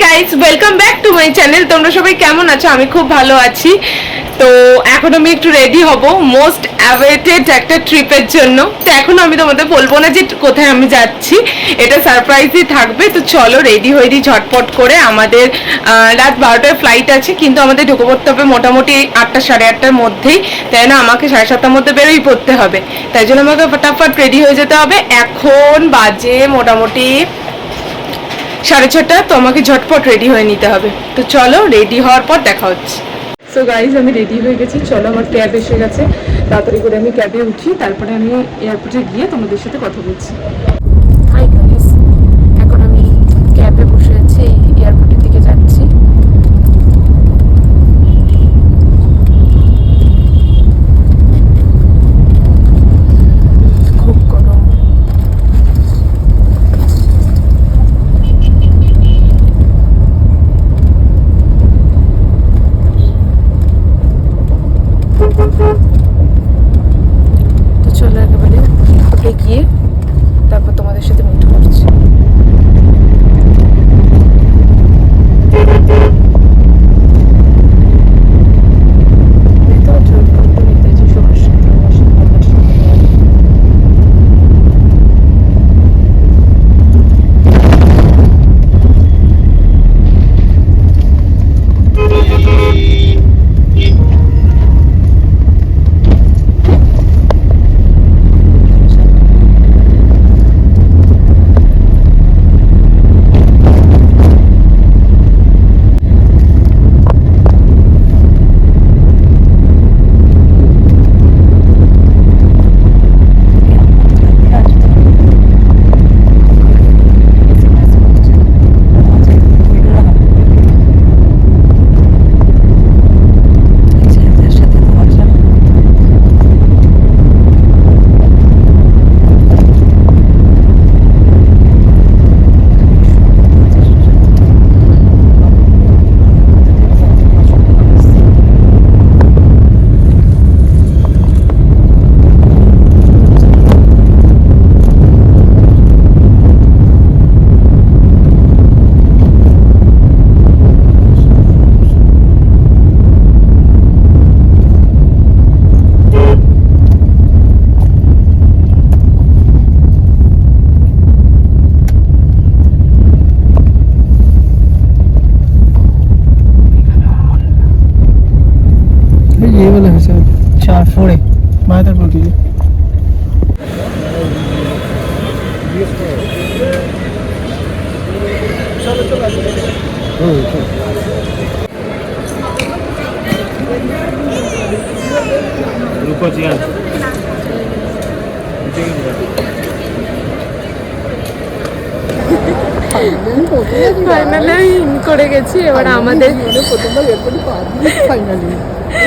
Guys, welcome back to my channel. তোমরা সবাই কেমন আছো? আমি খুব ভালো আছি। তো এখন আমি একটু রেডি হব মোস্ট অ্যাওয়েটেড একটা ট্রিপের জন্য। তো এখন আমি তোমাদের বলবো না যে কোথায় আমি যাচ্ছি, এটা সারপ্রাইজই থাকবে। তো চলো রেডি হয়ে দিই ঝটপট করে। আমাদের রাত 12টার ফ্লাইট আছে, কিন্তু আমাদের ঢুকে পড়তে হবে মোটামুটি 8টা সাড়ে 8টার মধ্যেই, তাই না? আমাকে 7:30টার মধ্যে বেরোই পড়তে হবে, তাই জন্য আমাকে ফটাফট রেডি হয়ে যেতে হবে। এখন বাজে মোটামুটি 6:30। তো আমাকে ঝটপট রেডি হয়ে নিতে হবে। তো চলো রেডি হওয়ার পর দেখা হচ্ছে। সো গাইজ, আমি রেডি হয়ে গেছি। চলো, আমার ক্যাব এসে গেছে। তাড়াতাড়ি করে আমি ক্যাবে উঠি, তারপরে আমি এয়ারপোর্টে গিয়ে তোমাদের সাথে কথা বলছি। হাই গাইজ, এখন আমি ক্যাবে বসে আছি, এয়ারপোর্টের দিকে যাচ্ছি। খুব গরম। তো চলো একেবারে এয়ারপোর্টে গিয়ে তারপর তোমাদের সাথে মিট করছি। ये वाला है शायद 4-4 है मायापुर की। ফাইনালি ইন করে গেছি। এবার আমাদের প্রথমবার এয়ারপোর্টে পা দিয়ে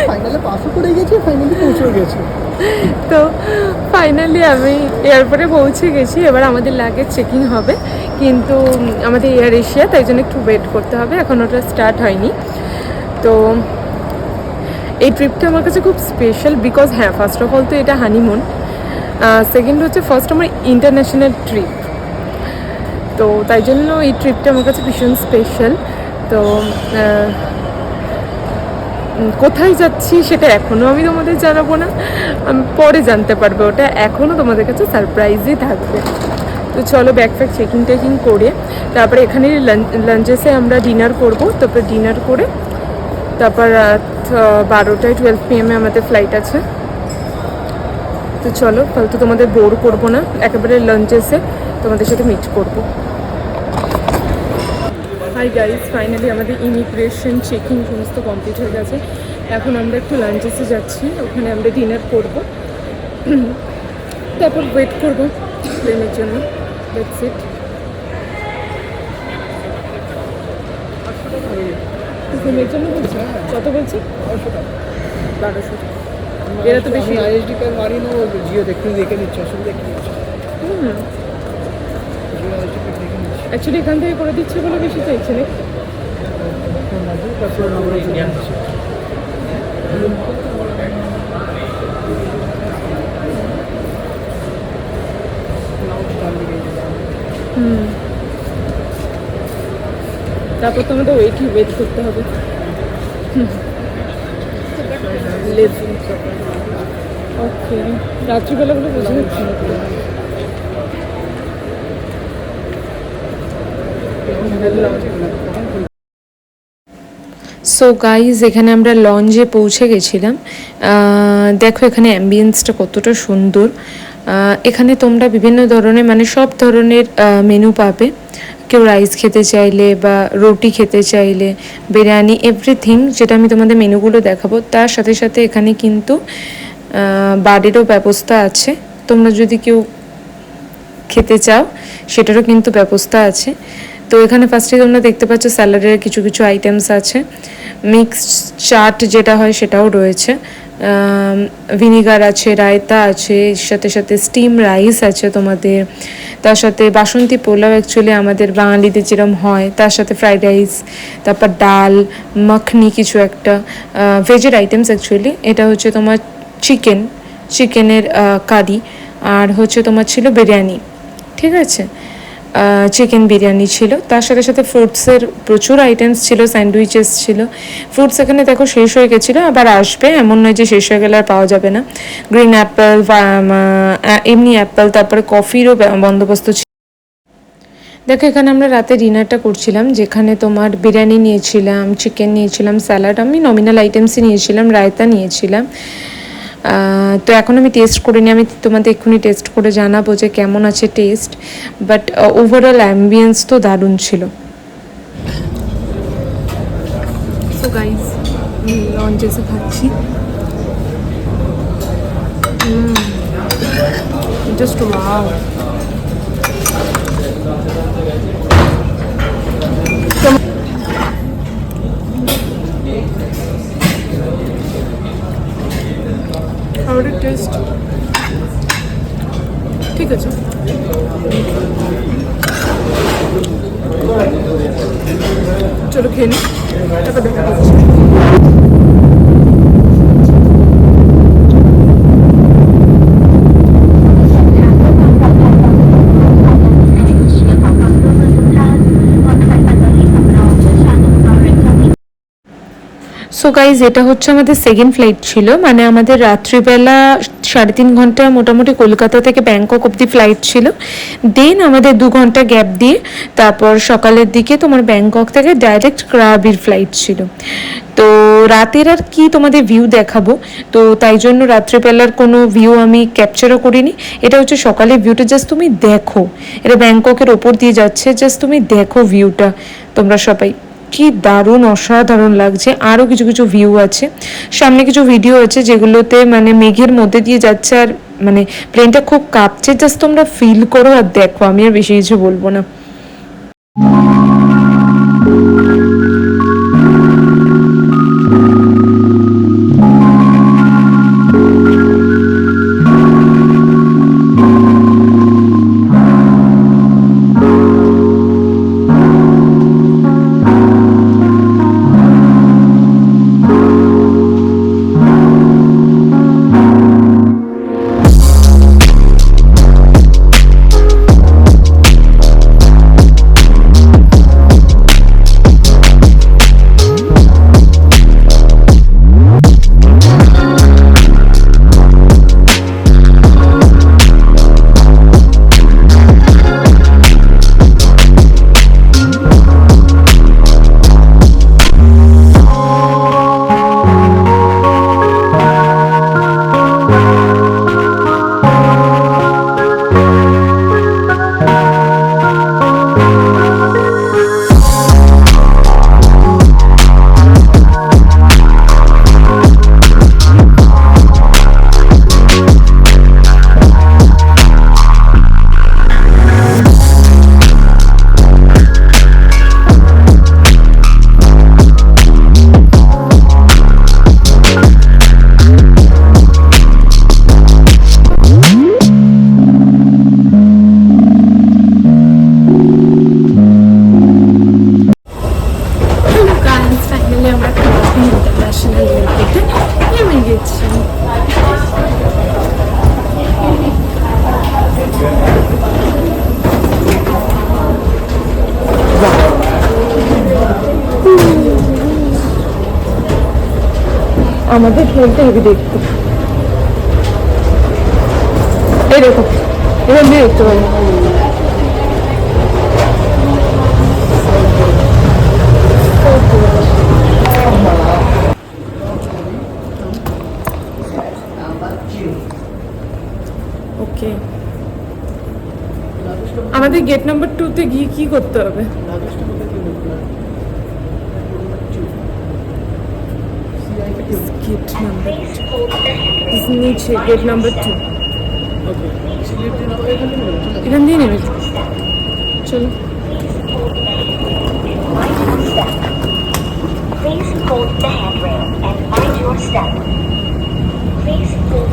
ফাইনালে পাসও করে গেছি, ফাইনালি পৌঁছে গেছি। তো ফাইনালি আমি এয়ারপোর্টে পৌঁছে গেছি। এবার আমাদের লাগেজ চেকিং হবে, কিন্তু আমাদের এয়ার এশিয়া, তাই জন্য একটু ওয়েট করতে হবে, এখন ওটা স্টার্ট হয়নি। তো এই ট্রিপটা আমার কাছে খুব স্পেশাল, বিকজ হ্যাঁ, ফার্স্ট অফ অল তো এটা হানিমুন, সেকেন্ড হচ্ছে ফার্স্ট আমার ইন্টারন্যাশনাল ট্রিপ। তো তাই জন্য এই ট্রিপটা আমার কাছে ভীষণ স্পেশাল। তো কোথায় যাচ্ছি সেটা এখনও আমি তোমাদের জানাবো না, আমি পরে জানতে পারবে, ওটা এখনও তোমাদের কাছে সারপ্রাইজই থাকবে। তো চলো ব্যাগ ফ্যাগ চেকিং করে তারপরে এখানে লাঞ্চেসে আমরা ডিনার করব। তারপর ডিনার করে তারপর রাত 12টায় 12 PM আমাদের ফ্লাইট আছে। তো চলো, ফালতু তোমাদের বোর করবো না, একেবারে লাঞ্চেসে তোমাদের সাথে মিট করবো। হাই গাইজ, ফাইনালি আমাদের ইমিগ্রেশন চেকিং সমস্ত কমপ্লিট হয়ে গেছে। এখন আমরা একটু লাঞ্চেসে যাচ্ছি, ওখানে আমরা ডিনার করব, তারপর ওয়েট করব প্লেনের জন্য। That's it. প্লেনের জন্য বলছি কত বলছি? 1200 টাকা। এরা তো বেশি। আইএসডি কার্ড মারি না, জিও দেখে নিচ্ছে, আসলে দেখে নিচ্ছে। অ্যাকচুয়ালি এখান থেকে করে দিচ্ছে বলে বেশি চাইছে না। তারপর তোমাদের ওয়েট করতে হবে। ওকে, রাত্রিবেলাগুলো বুঝে যাচ্ছে না। সো গাইজ, এখানে আমরা লঞ্চে পৌঁছে গেছিলাম। দেখো এখানে অ্যাম্বিয়েন্সটা কতটা সুন্দর। এখানে তোমরা বিভিন্ন ধরনের মানে সব ধরনের মেনু পাবে। কেউ রাইস খেতে চাইলে বা রুটি খেতে চাইলে, বিরিয়ানি, এভরিথিং, যেটা আমি তোমাদের মেনুগুলো দেখাবো। তার সাথে সাথে এখানে কিন্তু বাড়িরও ব্যবস্থা আছে। তোমরা যদি কেউ খেতে চাও সেটারও কিন্তু ব্যবস্থা আছে। তো এখানে ফার্স্টে তোমরা দেখতে পাচ্ছ স্যালাডের কিছু কিছু আইটেমস আছে, মিক্সড চাট যেটা হয় সেটাও রয়েছে, ভিনিগার আছে, রায়তা আছে, সাথে সাথে স্টিম রাইস আছে তোমাদের, তার সাথে বাসন্তী পোলাও অ্যাকচুয়ালি আমাদের বাঙালিদের যেরকম হয়, তার সাথে ফ্রাইড রাইস, তারপর ডাল মাখনি কিছু একটা ভেজের আইটেমস। অ্যাকচুয়ালি এটা হচ্ছে তোমার চিকেনের কারি, আর হচ্ছে তোমার ছিল বিরিয়ানি, ঠিক আছে, চিকেন বিরিয়ানি ছিল। তার সাথে সাথে ফ্রুটসের প্রচুর আইটেমস ছিল, স্যান্ডউইচেস ছিল। ফ্রুটস এখানে দেখো শেষ হয়ে গেছিলো, আবার আসবে, এমন নয় যে শেষ হয়ে গেলে আর পাওয়া যাবে না। গ্রিন অ্যাপেল, এমনি অ্যাপেল, তারপরে কফিরও বন্দোবস্ত ছিল। দেখো এখানে আমরা রাতে ডিনারটা করছিলাম, যেখানে তোমার বিরিয়ানি নিয়েছিলাম, চিকেন নিয়েছিলাম, স্যালাড, আমি নমিনাল আইটেমসই নিয়েছিলাম, রায়তা নিয়েছিলাম। তো এখন আমি টেস্ট করিনি, আমি তোমাদের এক্ষুনি টেস্ট করে জানাবো যে কেমন আছে টেস্ট, বাট ওভারঅল অ্যাম্বিয়েন্স তো দারুণ ছিল। সো গাইস, লঞ্চে এসে খাচ্ছি, জাস্ট ওয়াও। খাবারের টেস্ট ঠিক আছে, চলো খেয়ে নিই, তারপর দেখা হচ্ছে। সো গাইজ, এটা হচ্ছে আমাদের সেকেন্ড ফ্লাইট ছিল, মানে আমাদের রাত্রিবেলা 3.5 ঘন্টা মোটামুটি কলকাতা থেকে ব্যাংকক অবধি ফ্লাইট ছিল। দেন আমাদের 2 ঘন্টা গ্যাপ দিয়ে তারপর সকালের দিকে তোমার ব্যাংকক থেকে ডাইরেক্ট ক্রাবির ফ্লাইট ছিল। তো রাতের আর কি তোমাদের ভিউ দেখাবো, তো তাই জন্য রাত্রিবেলার কোনো ভিউ আমি ক্যাপচারও করিনি। এটা হচ্ছে সকালের ভিউটা, জাস্ট তুমি দেখো, এটা ব্যাংককের ওপর দিয়ে যাচ্ছে, জাস্ট তুমি দেখো ভিউটা তোমরা সবাই, কি দারুণ অসাধারণ লাগছে। আরও কিছু কিছু ভিউ আছে, সামনে কিছু ভিডিও আছে যেগুলোতে মানে মেঘের মধ্যে দিয়ে যাচ্ছে আর মানে প্লেনটা খুব কাঁপছে, জাস্ট তোমরা ফিল করো আর দেখো, আমি আর বেশি কিছু বলবো না। আমাদের ফোনটা হেভি দেখতে। এই দেখো এখান দিয়ে দেখতে পাবো। ওকে, আমাদের গেট নাম্বার 2-তে গিয়ে কি করতে হবে? গেট নাম্বার নিচে, গেট নাম্বার 2 এখান দিয়ে নেবে। চলো।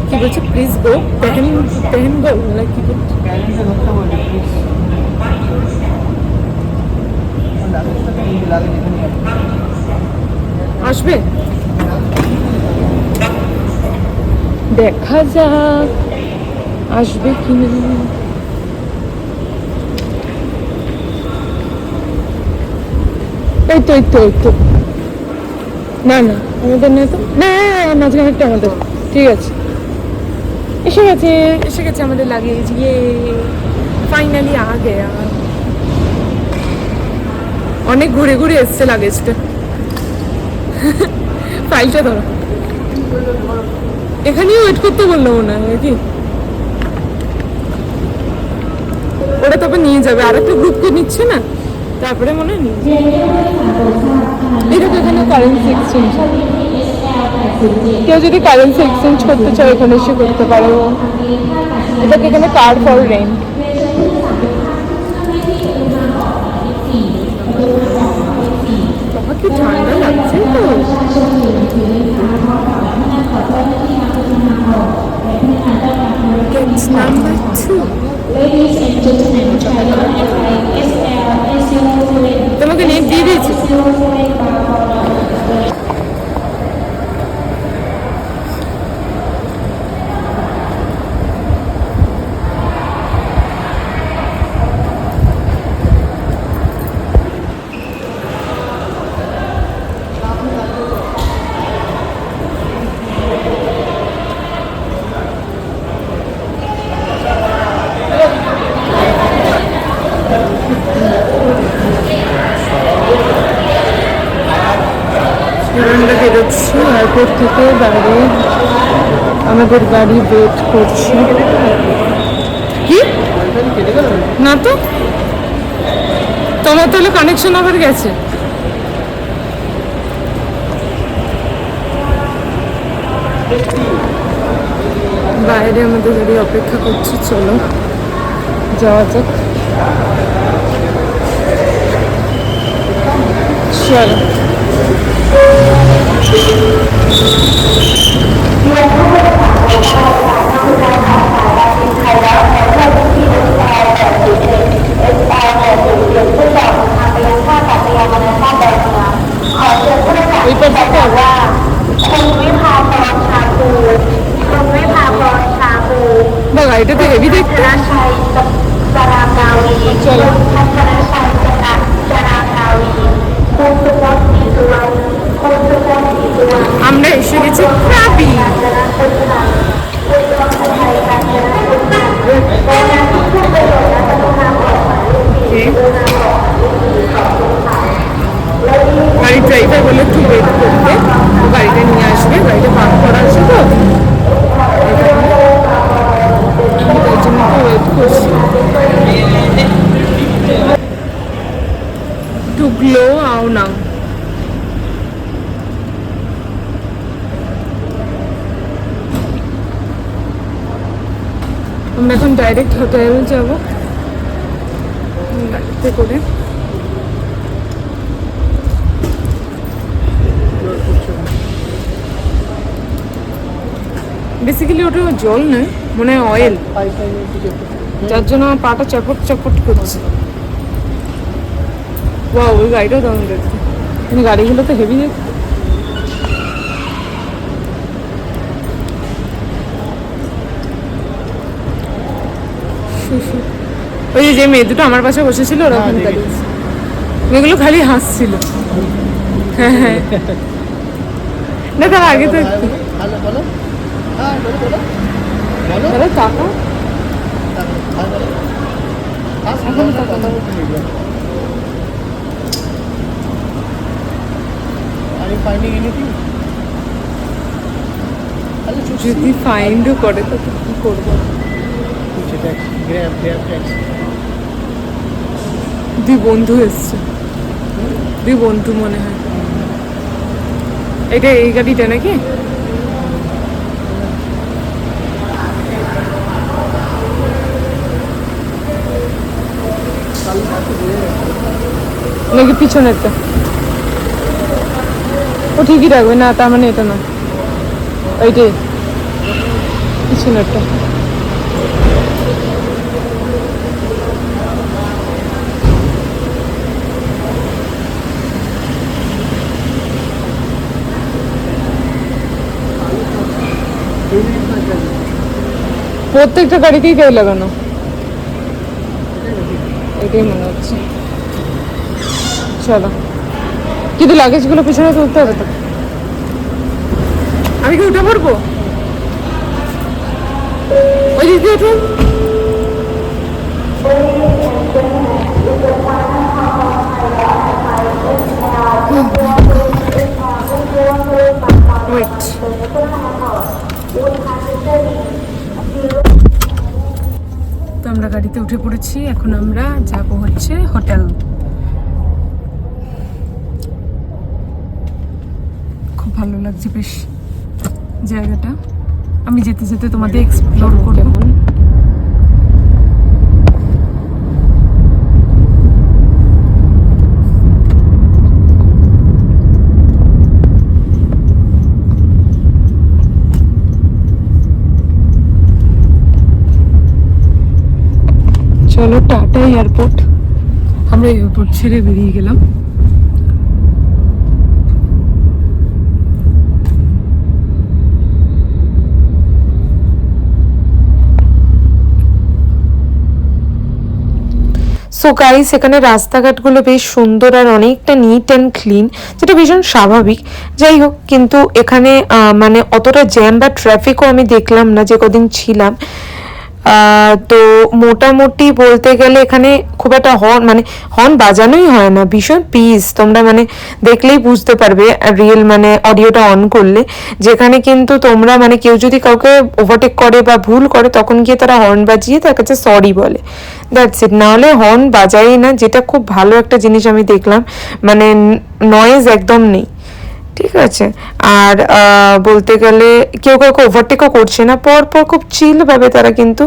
কি বলছে? প্লিজ গো পেহেন গো না কি বলছে? আসবে, দেখা যাক আসবে কি না। এই তো এই তো এই তো, না না আমাদের না তো, না মাঝখানে একটা আমাদের। ঠিক আছে, এসে গেছে আমাদের লাগেজ। ইয়ে ফাইনালি আ গেয়া। অনেক ঘুরে ঘুরে এসছে লাগেজটা। ফাইলটা ধরো, এখানেই ওয়েট করতে বললো মনে হয় নাকি। ওরা তারপর নিয়ে যাবে, আর একটা গ্রুপকে নিচ্ছে না, তারপরে মনে হয় নিয়ে এরকম। এখানে কারেন্সি এক্সচেঞ্জ, কেউ যদি কারেন্সি এক্সচেঞ্জ করতে চায় এখানে এসে করতে পারো। এটাকে এখানে কার ফর রেন্ট। কি ঠান্ডা লাগছে তো। Gate number 2. তোমাকে নেট দিয়ে দিয়েছি। আমরা বেরোচ্ছি এয়ারপোর্ট থেকে, বাইরে আমাদের গাড়ি ওয়েট করছে। কি না তো, তোমার তাহলে কানেকশন আবার গেছে। বাইরে আমাদের গাড়ি অপেক্ষা করছে, চলো যাওয়া যাক। চলো গাড়িটা তো হেভি দেখতে। চলো আমরা এসে গেছি ক্রাবি। গাড়ির ড্রাইভার বলে একটু ওয়েট করতে, গাড়িটা নিয়ে আসবে। গাড়িটা পার্ক করা আছে তো, তার জন্য একটু ওয়েট করছি। টু গ্লো আও নাও। আমরা এখন ডাইরেক্ট হোটেল যাবো গাড়িতে করে। বেসিক্যালি ওটা জল নয়, মনে হয় অয়েল, যার জন্য আমার পাটা চপট চপট করছে। ওয়াও, ওই গাড়িটাও দারুণ দেখতে। কিন্তু গাড়িগুলো তো হেভি দেখতে। ওই যে মেয়ে দুটো আমার পাশে বসেছিল ওরা ওখানে দাঁড়িয়েছে, মেয়েগুলো খালি হাসছিল। হ্যাঁ হ্যাঁ, না তার আগে তো হ্যালো বলো, হ্যাঁ বলো বলো বলো দাদা টাকা হ্যাঁ বলো, এখন টাকা কথা বলতে নেই। Are you finding anything? আরে যদি ফাইন্ডও করে তো কি করবো? সেটা গ্র্যাব ট্যাক্স। দুই বন্ধু এসছে, দুই বন্ধু মনে হয়। এটা এই গাড়িটা নাকি? নাকি পিছনেরটা? ও ঠিকই রাখবে না, তার মানে এটা না, ওইটাই পিছনেরটা। প্রত্যেকটা গাড়িতেই তেল লাগানো, এটাই মনে হচ্ছে। চলো, কিন্তু লাগেজগুলো পিছনে তুলতে হবে তো। আমি কি উঠে পড়বো? ওই দিক দিয়ে উঠুন। Wait. তো আমরা গাড়িতে উঠে পড়েছি, এখন আমরা যাব হচ্ছে হোটেল। খুব ভালো লাগছে বেশ জায়গাটা। আমি যেতে যেতে তোমাদের এক্সপ্লোর করব। চলো, টাটা এয়ারপোর্ট। আমরা এয়ারপোর্ট ছেড়ে বেরিয়ে গেলাম। সো গাইস, এখানে রাস্তাঘাটগুলো বেশ সুন্দর আর অনেকটা নিট অ্যান্ড ক্লিন, যেটা ভীষণ স্বাভাবিক। যাই হোক, কিন্তু এখানে মানে অতটা জ্যাম বা ট্রাফিকও আমি দেখলাম না যে কদিন ছিলাম। তো মোটামুটি বলতে গেলে এখানে খুব একটা হর্ন বাজানোই হয় না, ভীষণ পিস। তোমরা মানে দেখলেই বুঝতে পারবে রিয়েল মানে অডিওটা অন করলে, যেখানে কিন্তু তোমরা মানে কেউ যদি কাউকে ওভারটেক করে বা ভুল করে তখন গিয়ে তারা হর্ন বাজিয়ে তার কাছে সরি বলে, দ্যাটস ইট। নাহলে হর্ন বাজাই না, যেটা খুব ভালো একটা জিনিস আমি দেখলাম। মানে নয়েজ একদম নেই, ঠিক আছে। আর বলতে গেলে কেউ কাউকে ওভারটেকও করছে না, পরপর খুব চিল ভাবে তারা কিন্তু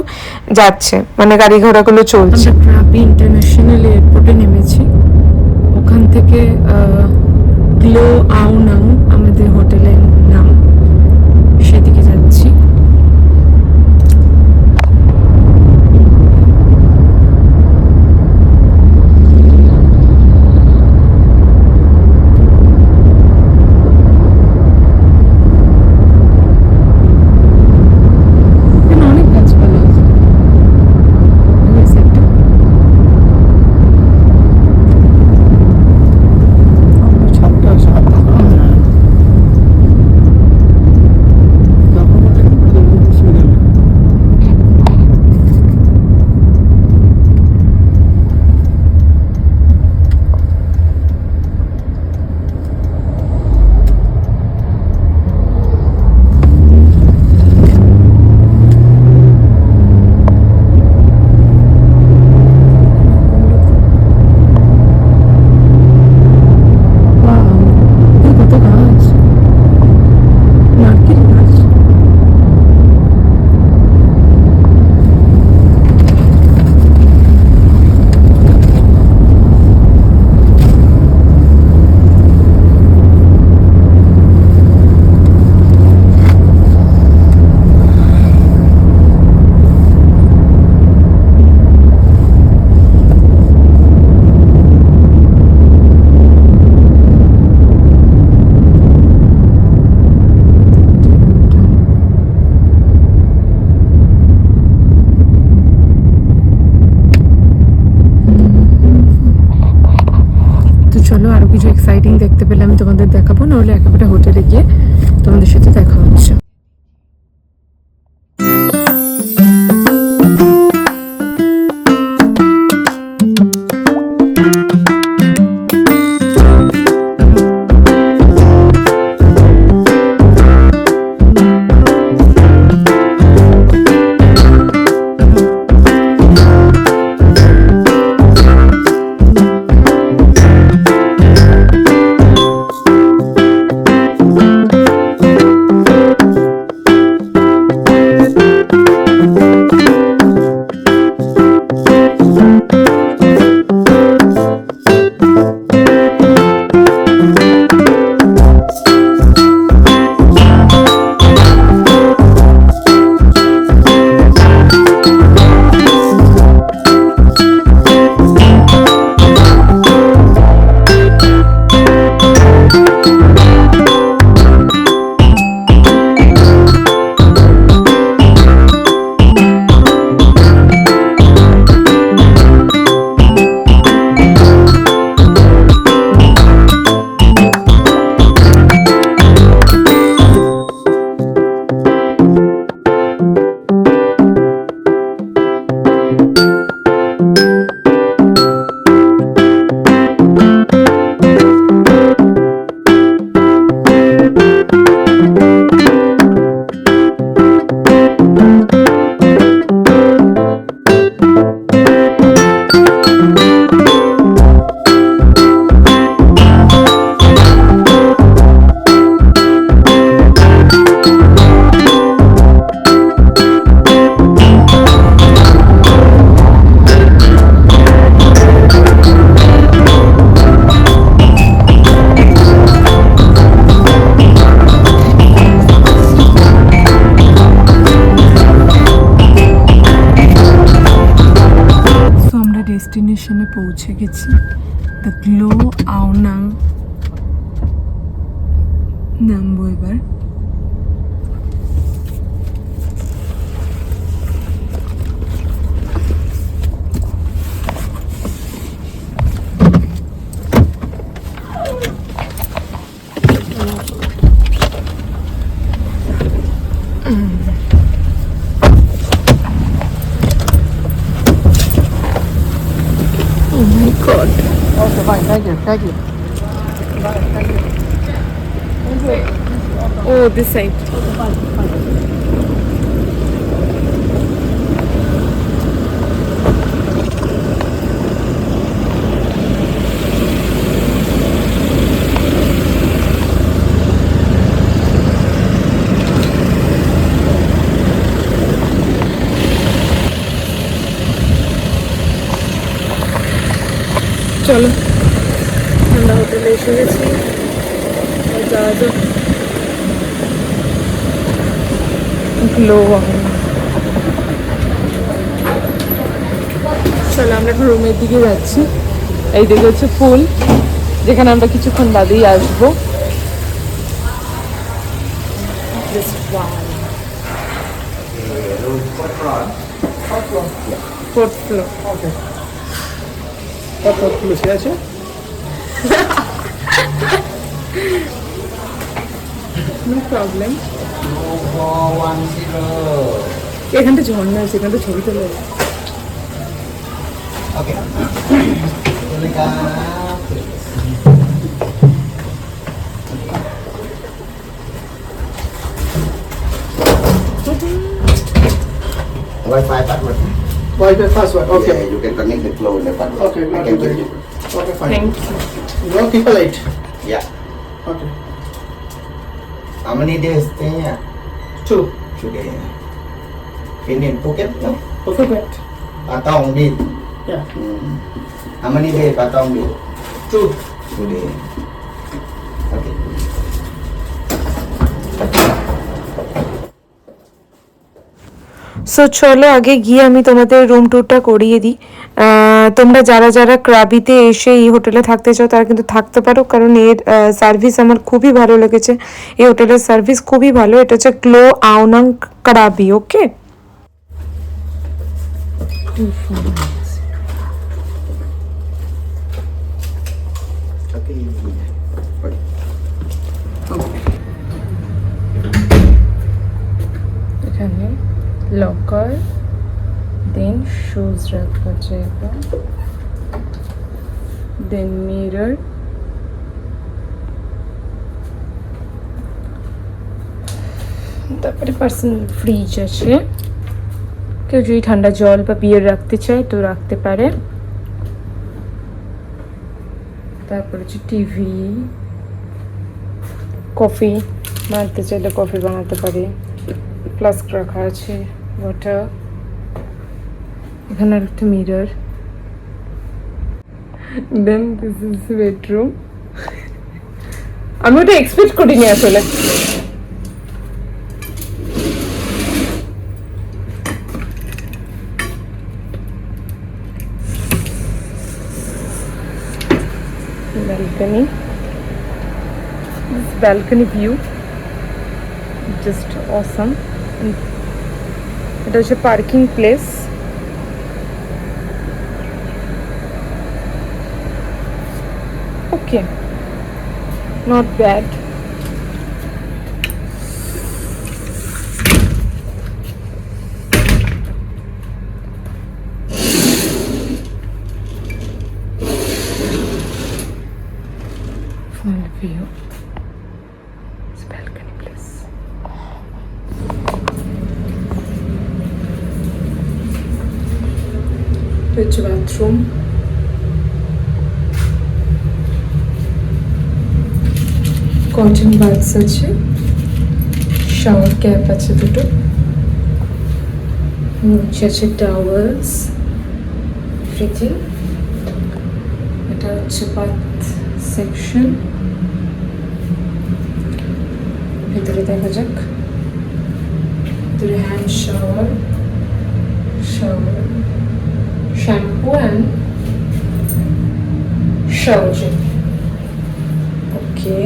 যাচ্ছে, মানে গাড়ি ঘোড়াগুলো চলছে। প্রাবি ইন্টারন্যাশনাল এয়ারপোর্টে নেমেছি, ওখান থেকে গ্লো আউনাং আমাদের হোটেলের নাম, সেদিকে যাচ্ছি। চলো, আরো কিছু এক্সাইটিং দেখতে পেলে আমি তোমাদের দেখাবো, নাহলে একেবারে হোটেলে গিয়ে তোমাদের সাথে দেখা হচ্ছে। ডেস্টিনেশনে পৌঁছে গেছি, দ্য গ্লো আওনাং। নামবো এবার। Oh my god. Okay, fine. Thank you. Thank you. Bye. Thank you. Oh, this side. চলো, আমরা হোটেলে এসে গেছি, যাওয়া যাক। গ্লো চলো, আমরা এখন রুমের দিকে যাচ্ছি। এই দিকে হচ্ছে পুল, যেখানে আমরা কিছুক্ষণ বাদেই আসবো। Fourth floor. Okay. কত খুলেছে আছে? No problem. এখানটা ঝর্ণা আছে, এখানটা ছবি তোলা যায়। Okay. Wi-Fi password. Wi-Fi password. Okay. Yeah, you can connect the flow in the password. Okay, I can give you. Okay, fine. Thank you. No people late. Yeah. Okay. How many days stay here? 2. Today. In Phuket, no? Perfect. Patong did. Yeah. How many days Patong did? 2. Today. Okay. So চলো আগে গিয়ে আমি তোমাদের room ট্যুরটা করিয়ে দিই। তোমরা যারা যারা ক্রাবিতে এসে এই হোটেলে থাকতে চাও তারা কিন্তু থাকতে পারো, কারণ এর সার্ভিস আমার খুবই ভালো লেগেছে। এই হোটেলের সার্ভিস খুবই ভালো। এটা হচ্ছে গ্লো আওনাং ক্রাবি। ওকে, Okay. শাওয়ার, দেন শুজ রাখার জায়গা, দেন মিরর, তারপরে পার্সোনাল ফ্রিজ আছে, কেউ যদি ঠান্ডা জল বা বিয়ার রাখতে চায় তো রাখতে পারে। তারপর হচ্ছে টিভি, কফি বানাতে চাইলে কফি বানাতে পারে, ফ্লাস্ক রাখা আছে, ওয়াটার, এখানে আর একটা mirror, then this is bedroom. আমি ওটা এক্সপেক্ট করিনি আসলে। balcony, this balcony view just awesome. এটা হচ্ছে parking place, okay, not bad. Full view. It's balcony place. It's a bathroom. Cotton baths আছে, shower cap আছে দুটো, নিচে আছে towels, everything. এটা হচ্ছে bath সেকশন, ভিতরে দেখা যাক। ভিতরে hand shower, shampoo and shower gel, okay.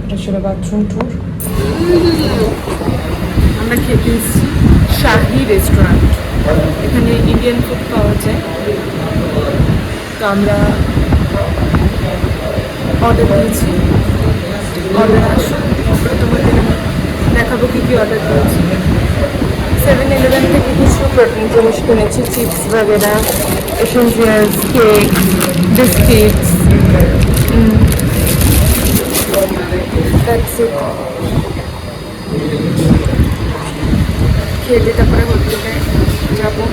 এটা ছিল বাথরুম ট্যুর। আমরা খেতে এসেছি শাহি রেস্টুরেন্ট, এখানে ইন্ডিয়ান ফুড পাওয়া যায়। তো আমরা অর্ডার করেছি, অর্ডার আসুন তোমাদের দেখাবো কী কী অর্ডার করেছি। 7-Eleven থেকে কিছু প্রোটিন জিনিস কিনেছি, চিপস वगैरह, essentials, cake, biscuits, that's it. খেয়ে দিয়ে তারপরে হোটেলে যাবো।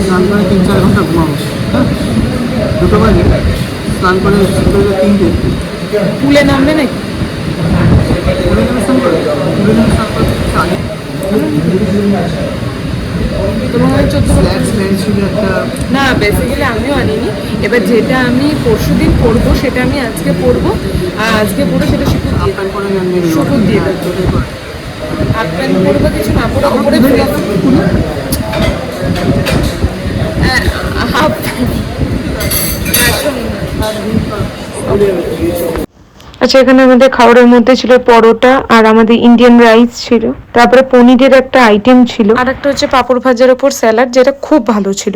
স্নান করে 3-4 ঘন্টা ঘুমাবো, হ্যাঁ 2টো বাজে স্নান করে 3টে পুলে নামবে নাকি? তোমার 14 না, বেসিক্যালি আমিও আনিনি। এবার যেটা আমি পরশু দিন পরবো সেটা আমি আজকে পরবো, আর আজকে পরে সেটা শুকুর দিয়ে দেবো। হাফ প্যান্ট পরবো, কিছু না পরে ওপরে হাফ আচ্ছা, এখানে আমাদের খাবারের মধ্যে ছিল পরোটা আর আমাদের ইন্ডিয়ান রাইস ছিল, তারপরে পনিরের একটা আইটেম ছিল, আর একটা হচ্ছে পাঁপড় ভাজার উপর স্যালাড, যেটা খুব ভালো ছিল।